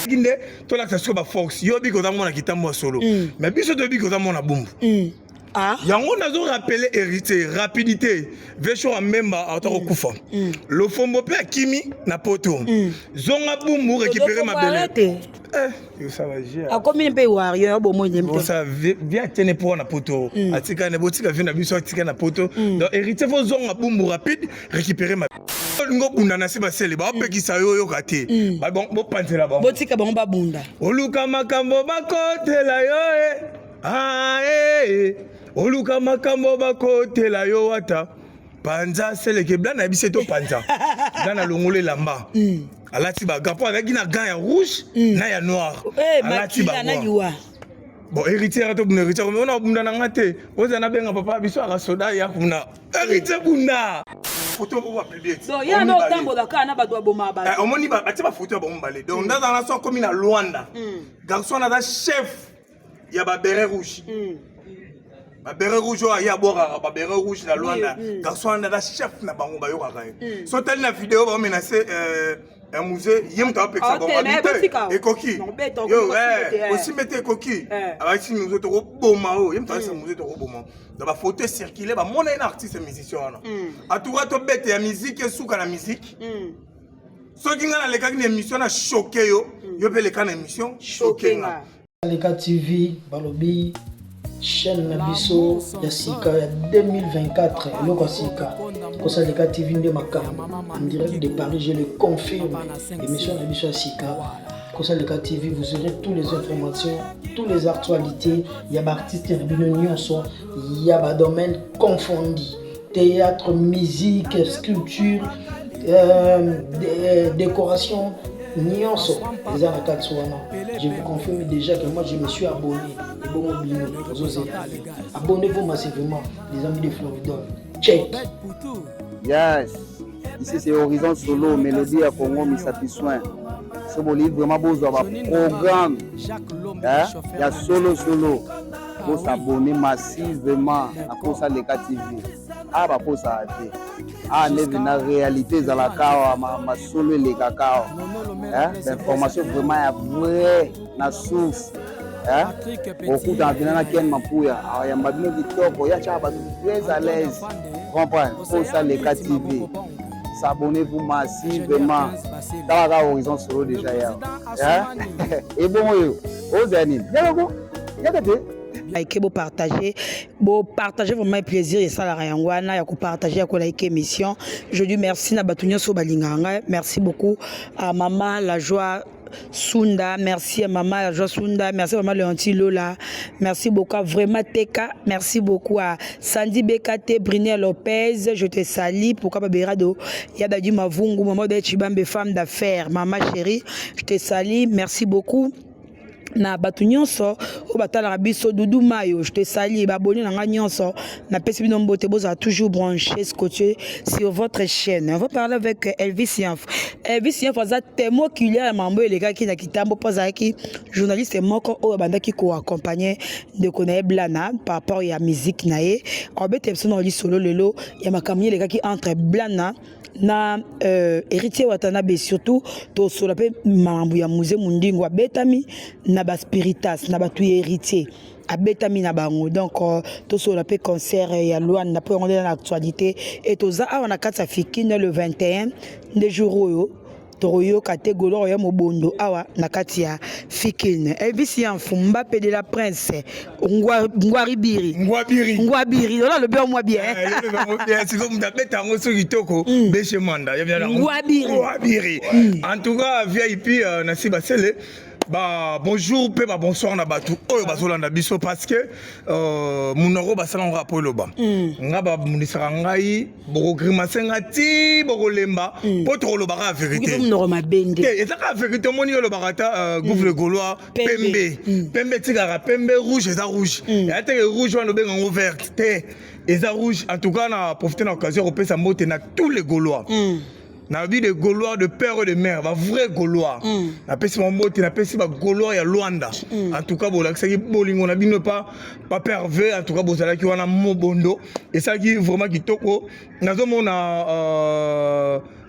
Kinde to la ça ba force yo bi ko ta mona kitambo solo mais biso to bi ko ta mona bumbu ah yango nazo rappeler hérité rapidité vecho amemba auto kufa le fombo pe kimi na poto zonga bumbu récupérer ma belle ça va gérer a combien pe wario bo mo nyemte ça vient tenir pour na poto atika ne botika vient na biso atika na poto donc hérité fo zonga bumbu rapide récupérer ma ngo bunda na siba sele ba opekisa yo kate ba bon bo pantela ba botika ba ngba bunda oluka makambo bakotela yo oluka makambo bakotela yo wata panza sele ke blana biseto panza blana longole lamba alati ba gapo avec na gant ya rouge na ya noir alati ba bon héritier to buna héritier on a bunda na ngate ozana benga papa biso aka soda ya kuna héritier bunda photo ko va publier donc ya no tambo da kana ba do boma ba omoni ba ati ba photo ba mbale donc dans la so comme na Luanda garçon na chef ya ba beret rouge ba beret rouge ya bora ba beret rouge na Luanda garçon na chef na bango ba yo ka so tel na vidéo ba menacer un musée yem ta peksa bon et coquille yo aussi mettre coquille avec si nous autres boma o yem ta ce musée to boma da ba photo circuler ba mona un artiste musicien na atura to bête ya musique suka na musique so kinga na leka ni émission na choqué yo pe leka na émission choqué nga Leka TV balobi chaîne na biso ya sika ya 2024 eloko sika kosa Leka TV nde makambo en direct de Paris, je le confirme. Émission na biso ya sika kosa Leka TV, vous aurez toutes les informations, toutes les actualités, ya ba artiste na bino nyonso, ya ba domaine confondu, théâtre, musique, sculpture, décoration nyonso les arcades. Je vous confirme déjà que moi je me suis abonné. Abonnez-vous massivement, les amis de Floridor. Check. Yes. Ici c'est Horizon Solo, Mélodie à Congo, Misapi Soin. C'est mon livre vraiment beau d'avoir programme. Il y a solo. Pour s'abonner massivement à Kosa Leka TV. Ah, bah pour ça. Ah, on est dans la réalité dans la kawa, ma solo les cacao. L'information vraiment est vraie, la source. Beaucoup d'environnement qui est mapouya. Il y a un peu de top, il y a très à l'aise. Comprenez? Pour ça Leka TV. S'abonnez-vous massivement. Dans la Horizon Solo déjà hier. Et bon, aux années. Like partager vraiment plaisir et ça la rayangwana ya ko partager ya ko like émission. Je dis merci na batunya so balinganga. Merci beaucoup à maman la joie Sunda, merci à maman la joie Sunda, merci à maman Leonti Lola, merci beaucoup à vraiment Teka, merci beaucoup à Sandy Bekate, Brinia Lopez, je te salue pour Kababerado, Yada du Mavungu, maman de Chibambe femme d'affaires, maman chérie, je te salue, merci beaucoup. Na batu nyonso o batala biso Doudou Mayo, je te salue baboni na nyonso na pesi bino mbote boza toujours branché scotché sur votre chaîne. On va parler avec Elvis Yanf. Elvis Yanf aza témoin qu'il y a mambo les gars qui na kitambo poza ki journaliste moko o bandaki ko accompagner de connaître Blana par rapport à musique naé. On bete so na li solo lelo ya makamye les gars qui entre Blana na héritier Watanabe surtout to sola pe mambo ya musée mundingo betami na ba spiritas na batu héritier abetami na bango donc to sola pe concert ya Luanda na po ngona na actualité et toza a na kata fikine le 21 de jour Toroyo catégorie ya mobondo awa na kati ya fikine Elvis Yanf Mbappé de la Prince Ngwabiri là le bien moi bien c'est comme d'abeta ngo so kitoko beche manda ya bien Ngwabiri en tout cas VIP na siba sele. Bah bonjour pe ba bonsoir na batu oyo bazolanda biso parce que munoro basala ngo rapport loba nga ba munisaka ngai boko grimasenga ti boko lemba poto loba ka vérité munoro mabende et ça ka vérité moni loba kata gouffre gaulois pembe tigara pembe rouge et ça rouge et ate rouge on benga ngo vert et ça rouge en tout cas na profiter na occasion repé sa mote na tous les gaulois. Na vie de Gaulois de père et de mère, va vrai Gaulois. Na pesi mon mot, na pesi ba Gaulois ya Luanda. En tout cas, bon, ça qui bolingo na bino pas pervers, en tout cas, bon, ça qui wana mobondo et ça qui vraiment qui toko. Na zo mona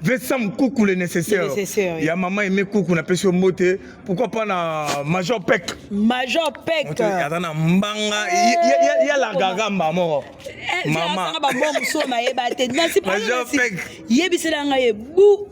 Vessam coucou le nécessaire. Il y a maman aimé coucou na pesio moté. Pourquoi pas na Major Peck? Major Peck. Atana mbanga. Il y a la gagamba mort. Maman. Major Peck. Yebiselanga ye bou.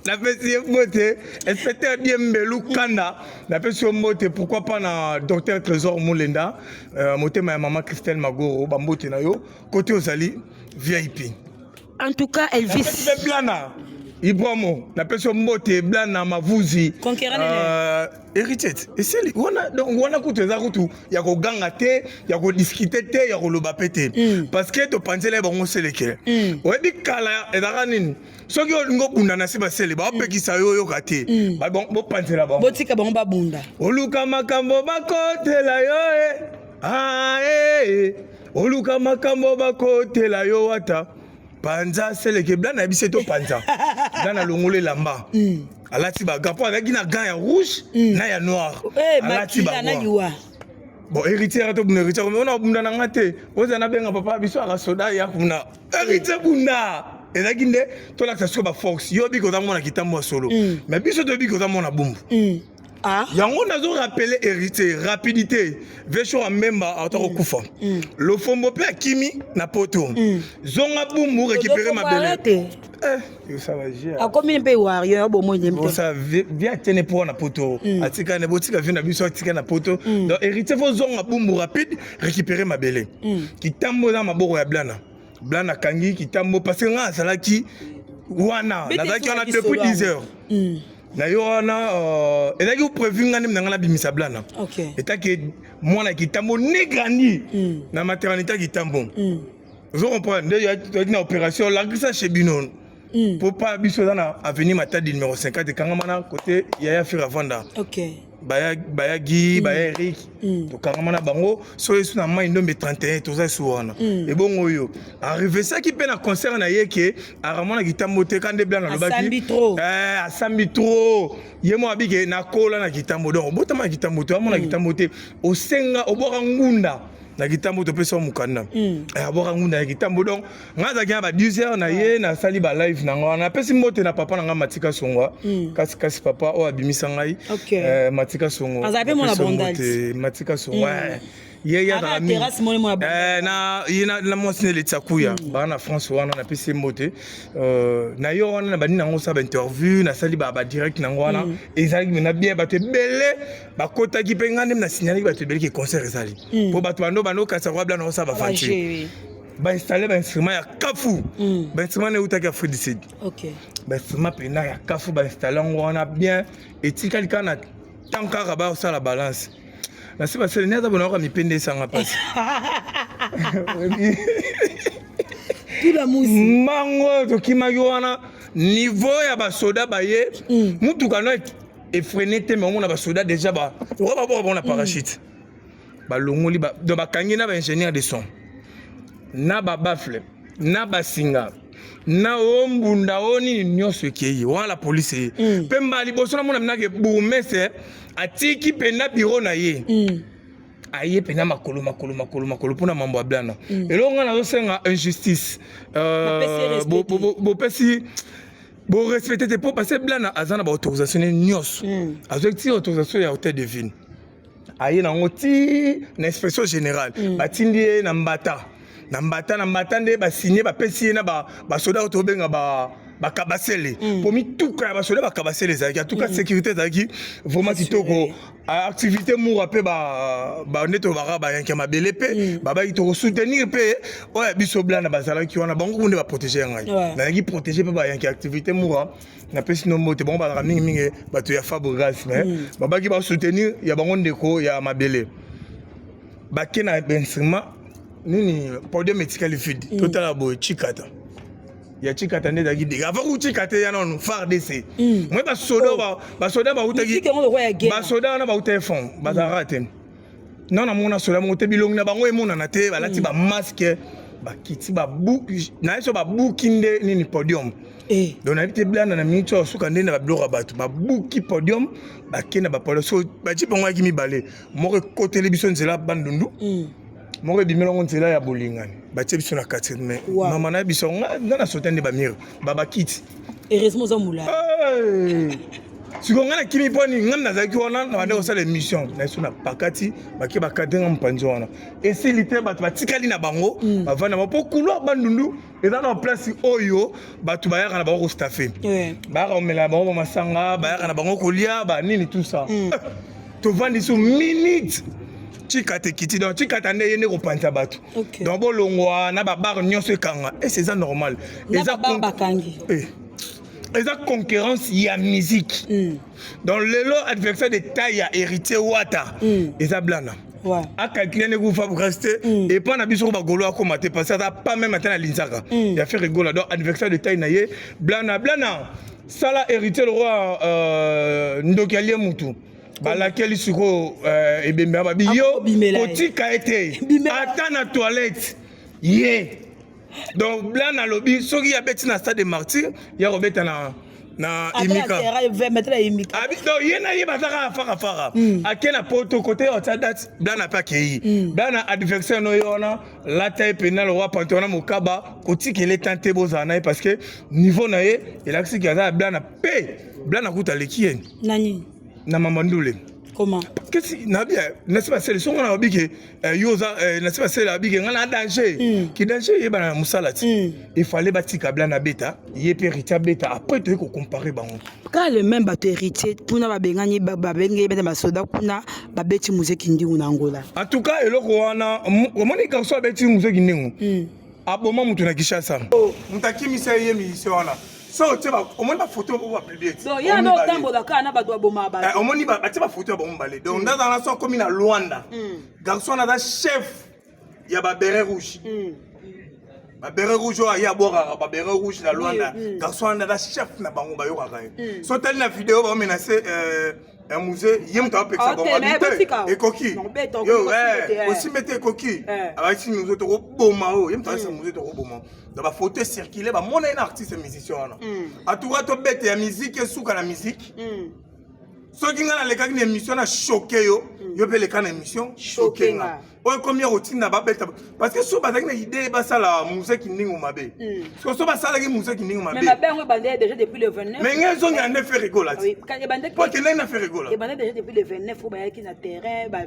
La pesio moté. Inspecteur Diembelou Kanda. La pesio moté. Pourquoi pas na docteur Trésor Moulenda. Moté ma maman Christelle Magoro. Bambote na yo. Côté Ozali VIP. En tout cas, Elvis. Blana. Ibramo, la personne moté Blana Mavuzi. Conquérant héritier. Et c'est lui. On a coûté ça tout. Il y a ko gangaté, il y a ko discuter, il y a ko lobapété. Parce que tu penses les bons c'est lesquels. Ouais dit kala et daranin. So qui on go bunda na siba sele ba pe ki sa yo kate. Ba bon penser là bon. Botika ba ba bunda. Oluka makambo ba kote la yo Ah Oluka makambo ba kote la yo wata. Panza c'est que Blana biseto panza. Blana longole lamba. Alati ba gapo avec na gant ya rouge na ya noir. Alati ba. Bon héritier to buna héritier on a bunda na ngate. Ozana benga papa biso aka soda ya kuna. Héritier bunda. Et là ginde to la ça ba force. Yo bi ko ta mona kitambo solo. Mais biso to bi ko ta mona bumbu. Ah. Yango nazo rappeler héritier rapidité vesho amemba atako kufa le fombo pe kimi na poto zonga bumbu récupérer ma belle ça va gérer a combien pe warrior bo mo nyemte ça vient tenir pour na poto atika ne botika vient na biso atika na poto donc héritier faut zonga bumbu rapide récupérer ma belle kitambo na maboko ya blana kangi kitambo parce que nga salaki wana nazaki wana depuis 10 heures na yo wana ezaki prévu ngani mnanga na bimisa Blana. OK. Etaki mwana kitambo ne grandi na maternité kitambo. Vous comprenez nde ya opération la grissa chez Binon. Pour pas biso na avenue Matadi numéro 50 kangamana côté Yaya Firavanda. OK. Baya Guy, Baya Eric. To kangamana bango so yesu na mai ndombe 31 toza suwana. Et bon yo. Arrivé ça qui peine à concert na yeke aramona kitambo te kande Blana lobaki. Asambi trop. Yemo abike na kola na kitambo donc botama kitambo to amona kitambo te osenga obora ngunda. Na kitambo to pesa mukanda abora ngunda na kitambo donc ngaza kia ba 10h na ye na sali ba live na ngona pesi mbote na papa na matika songwa kasi papa o abimisa ngai matika songwa azabe mona bondali matika songwa ye ya na terrasse mona na yina na mosine le tsakuya ba na France wana na pesi mbote na yo wana na bani na ngosa ba interview na sali ba direct na ngwana ezali na bien ba te bele ba kota ki penga nem na signaler ba te bele ki concert ezali po ba to bano kasa kwa Blana osa ba fanti ba installer ba instrument ya kafu ba instrument ne utaki Afrique du Sud OK ba instrument pena ya kafu ba installer ngwana bien etikali kana tankara ba osa la balance na siba sele neza bona ko mi pende sanga passe tout la musique mango to kimayoana niveau ya ba soda ba ye mutu kana effréné te mais on a ba soda déjà ba on a parachute ba longoli ba do ba kangi na ba ingénieur de son na ba bafle na ba singa na ombunda oni nyoso kei wala police pemba liboso na mona minake bourgmestre atiki pena bureau na ye aye pena makolo pona mambo ya Blana elonga na zosenga injustice bo pesi bo respecter te pour passer Blana azana ba autorisation nyos azoti autorisation ya hôtel de ville aye na ngoti na inspection générale batindi na mbata nde ba signer ba pesi na ba soda otobenga ba kabasele pour mi tout ka ba soda ba kabasele za ki tout ka sécurité za ki vraiment kitoko activité moura pe ba neto ba yanka mabele pe ba kitoko soutenir pe oya biso Blana bazala ki wana bango kunde ba protéger ngai na ki protéger pe ba yanka activité moura na pesi no mote bon ba mingi ba to ya Fabregas mais ba ki ba soutenir ya bango ndeko ya mabele ba kena instrument nini podium médical feed total bo chikata ya chikata nda gidi avant ku chikata ya non FARDC moi ba soda ba utaki ba soda na ba utelefon ba zarate non na mona soda mo te bilong na bango e mona na te ba lati ba masque ba kiti ba buki na eso ba bukinde nini podium donc na bité Blana na minute suka ndenda ba blora batu ba buki podium ba kena ba polo so ba ti bongo ki mi balé mo ko côté le bison zela bandundu moko ebimela nzela ya bolingani batie biso na kati mais mama na biso nga na sauté nde bamire baba kiti heureusement za mula siko nga na kimi poni nga nazalaki wana na bande kosala émission na biso na pakati bake bakadenga mopanzi wana esili te bato batikali na bango bavanda mpo couloir bandundu eza na place oyo bato bayaka na bango kostafe bayaka komela bango bamasanga bayaka na bango kolia banini tout ça tovandi so minute tika te kiti donc tika tande yene kopanza bato donc bolongwa na babar nyonso ekanga et c'est ça normal eza bakangi eza concurrence ya musique donc lelo adversaire de taille ya héritier wata eza blana a calculé ne vous rester et pas na biso ba golo akoma te parce que ça pas même atana linzaka il a fait rigoler donc adversaire de taille na ye blana sala héritier le roi ndokialie mutu balakeli siko ebembe ba biyo kotika ete ata na toilette ye donc blana lobi soki ya beti na stade de martyr ya robeta na imika abi donc ye na ye bazaka fara akena poto côté ota date blana pa kei blana adversaire no yona la taille pénal roi pantona mokaba kotika ele tante bozana parce que niveau na ye elaksi kaza blana kuta lekien nani na mamandule comment qu'est-ce n'est pas celle son on a obligé yoza n'est pas celle obligé on a danger qui danger y ba musalati il fallait batika blana beta y héritier beta après tu comparer bango quand le même bato héritier puna ba bengani ba bengé beta ba soda kuna ba beti muziki ndi una Angola en tout cas eloko wana omoni ka so beti muziki ndingu aboma mutu na Kishasa mutakimisa ye mission wana so tu vas au moins la photo pour va publier donc il y a no tambo da kana ba do boma ba au moins ba tu vas photo ba mbale donc dans la so comme na Luanda garçon na chef ya ba beret rouge ba beret rouge ya bora ba beret rouge na Luanda garçon na chef na bango ba yo ka so tel na vidéo ba menacer un musée yem ta peksa bon habité et coquille yo aussi mettre coquille avec si nous autres boma o yem ta ce musée to boma dans la photo circuler ba mon un artiste musicien là à tout to bête ya musique et sous la musique so qui ngana le ka ni émission na choqué yo pe le ka na émission choqué nga o combien routine na ba bête parce que so ba na idée ba ça la musique ningo mabe parce que so ba ça la musique ningo mabe mais ma ben bandé déjà depuis le 29 mais ngazo ngane fait rigoler oui quand bandé parce que na fait rigoler et bandé déjà depuis le 29 faut ba qui na terrain ba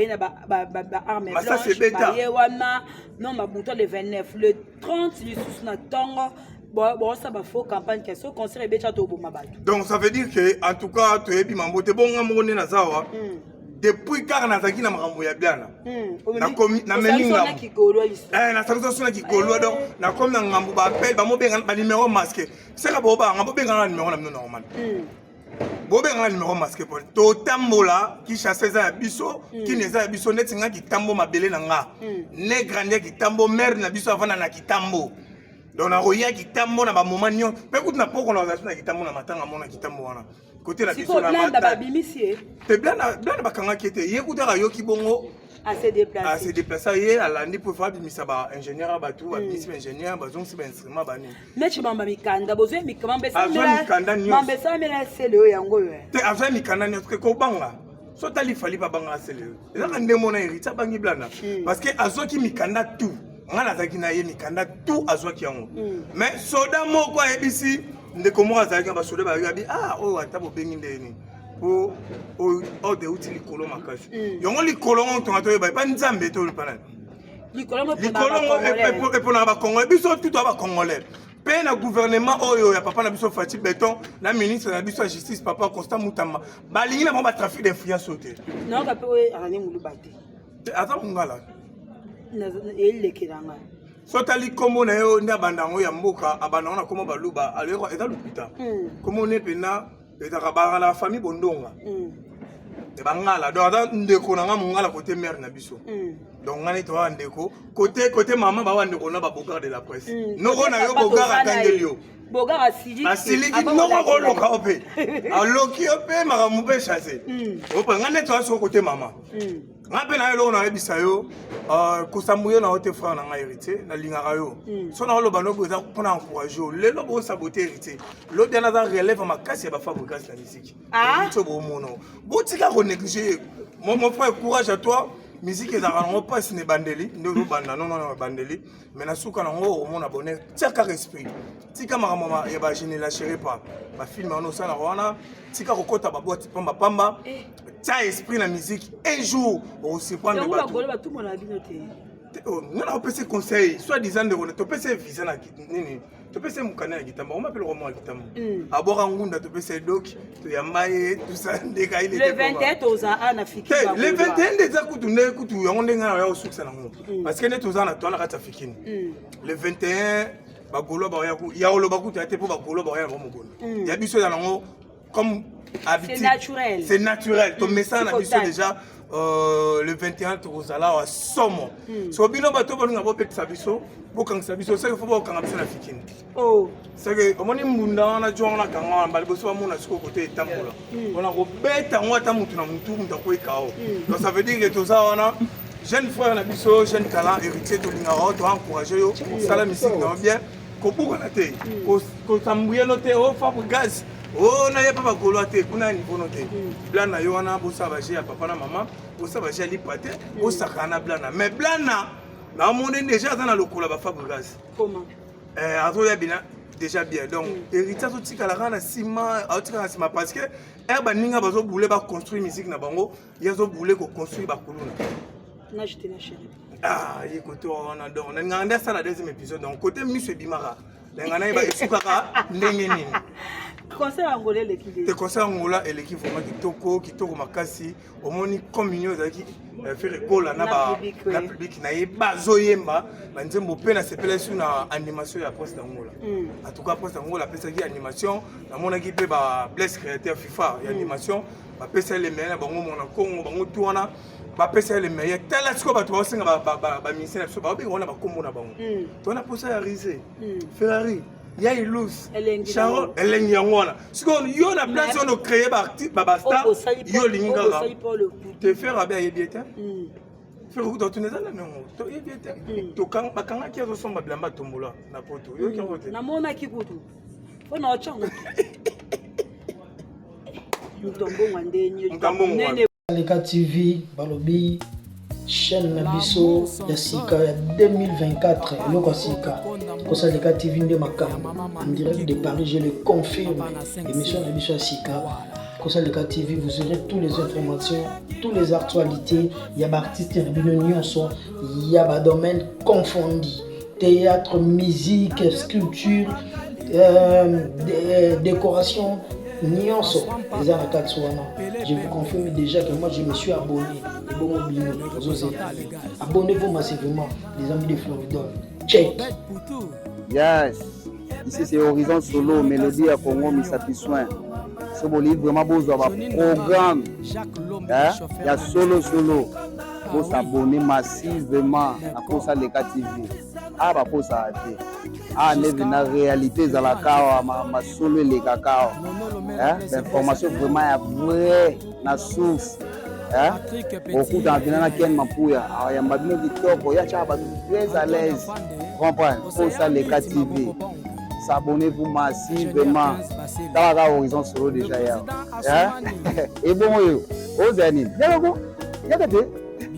na ba arme blanche ça c'est bêta wana non ma bouton le 29 le 30 le sous na tongo bon ça va faux campagne que so concert et becha to boma bato donc ça veut dire que en tout cas to ebi mambote bon ngamone na zawa depuis car na zaki na makambo ya biana na komi na meninga na sanso na kigolo donc na comme na ngambo ba appel ba mo benga ba numéro masqué c'est ka bo ba ngambo benga na numéro na normal bo benga na numéro masqué pour to tambola ki chasse za biso ki neza ya biso netinga ki tambo mabele na nga ne grande ki tambo mère na biso avana na kitambo donc na roya kitambo na ba moment nyo pe kutu na poko na organisation na kitambo na matanga mona kitambo wana côté la biso na mata ba bimisie te blana bakanga kete ye kuta yo kibongo à se déplacer ye alandi pour faire bimisa ba ingénieur ba tout ba bimisa ingénieur ba zonsi ba instrument ba ni mais tu mamba mikanda bozo mikamba besa mamba sa mela selo yango yo te avant mikanda ni ko banga so tali fali ba banga selo eza ka ndemo na héritier bangi blana parce que azoki mikanda tout ngana zaki na ye mikanda tout azwaki yango mais soda moko ayebisi ndeko moko azalaki ba soda ba yabi o ata bo bengi ndeni po o de uti likolo makasi yongo likolo ngo tonga to ba pa nzambe to pana likolo ngo pona ba Congolais biso tout ba Congolais pe na gouvernement oyo ya papa na biso Fati Beton na ministre na biso justice papa Constant Mutamba balingi na ba trafic d'influence ote non ka pe ani mulubate ata ngala elekiranga so tali kombo na yo nda bandango ya mboka abana na komo baluba aleko eza lupita komo ne pena ezaka banga na famille bondonga de bangala donc ata ndeko na nga mongala côté mère na biso donc ngani to ndeko côté maman ba wandeko na ba bogar de la presse noko na yo bogar akangeli yo bogar asili noko ko loka ope aloki ope makamube chasser ope ngani to so côté maman ngape na yo na ebisa yo kosambuyo na hote frère na nga héritier na lingaka yo so na lo banobo za pona encourager lelo bo saboter héritier lo dana za relève makasi ya ba fabricants na musique to bo mono botika ko négliger mon frère courage à toi musique ezalaka nango mpasi na ebandeli nde ozobanda nono na ebandeli mais na suka nango omona bonheur tiaka resprit tika makambo ya bagénéla chéri pa bafilme wana osalaka wana tika kokɔta babwati pambapamba tia esprit na musique un jour okosurprendre bato ngana opesa conseil soit disant de topesa visa na nini topesa mukana ya kitamba on appelle comment kitamba abora ngunda topesa doki toyamba ye tusa ndeka ile le 21 toza ana fiki le 21 déjà kutu nde kutu yango ndenga na ya osukisa nango parce que ne toza na tona kata fikini le 21 bagolo ba ya oloba kutu ate po bagolo ba ya bomogolo ya biso ya nango comme habitude c'est naturel to message na biso déjà le 21 tozala wa somo so bino bato balinga bopekisa biso bokangisa biso c'est que faut bokanga biso na fikini c'est que omoni mbunda wana jonga na kanga wana bali boso bamona siko côté etambola on a robeta ngwa ta mutu na mutu mutakoikao donc ça veut dire que toza wana jeune frère na biso jeune talent héritier de lingaro to encourager yo sala musique na bien ko buka na te ko tambuye no te o Fabregas oh na yepa bakolo ate kuna niveau no te blana yo wana bosa baje ya papa na maman bosa baje ali pate bosa kana blana mais blana na monde déjà dans le kola ba Fabregas comment azo ya bina déjà bien donc héritier so tika la kana sima autika na sima parce que ba ninga bazo boule ba construire musique na bango yazo boule ko construire ba koluna na jeté na chérie écoute on a donc on a nganda ça la deuxième épisode donc côté monsieur Bimara ngana ba esukaka ndenge nini concert angolais l'équipe te concert angola et l'équipe vraiment kitoko makasi omoni communion ezaki faire école na ba na public na yeba zoyemba na nzembo pe na sepela sur na animation ya poste angola en tout cas poste angola pesa ki animation na mona ki pe ba bless créateur FIFA ya animation ba pesa les meilleurs bango mona Congo bango tuana ba pesa les meilleurs tala siko ba to basenga ba ministère na biso ba bi ona ba kombo na bango to na posa ya Rizé Ferrari ya ilus Charles elengi yango wana sikoyo yo na place ono créer ba artiste ba star yo linga te faire bien yebi ete faire ko to nezala nango to yebi ete to kang bakanga ki zo somba blamba tombola na poto yo ki ngote na mona ki kutu fona ochanga mutombo ngwandenyi nene Leka TV balobi chaîne na biso ya sika ya 2024 eloko sika kosa Leka TV nde makambo en direct de Paris, je le confirme. Émission na biso ya sika kosa Leka TV, vous aurez toutes les informations, toutes les actualités. Il y a artistes na bino nyonso, il y a ba domaine confondu, théâtre, musique, sculpture, décoration. Nyonso, je vous confirme déjà que moi je me suis abonné. Abonnez-vous massivement, les amis de Floridor. Check. Yes. Ici c'est Horizon Solo, Mélodie à Congo, Misapissoin. Ce bon livre vraiment beau avoir programme. Il y a solo. Faut s'abonner massivement à cause de Leka TV. Ah bah pour ça n'est une réalité dans la kawa ma solo les cacao l'information vraiment est vraie na source beaucoup d'entraîneurs qui aiment Mapuya il y a mbabino kitoko ya chaba très à l'aise comprendre pour ça Leka TV s'abonnez-vous massivement dans la Horizon Solo déjà et bon yo aux années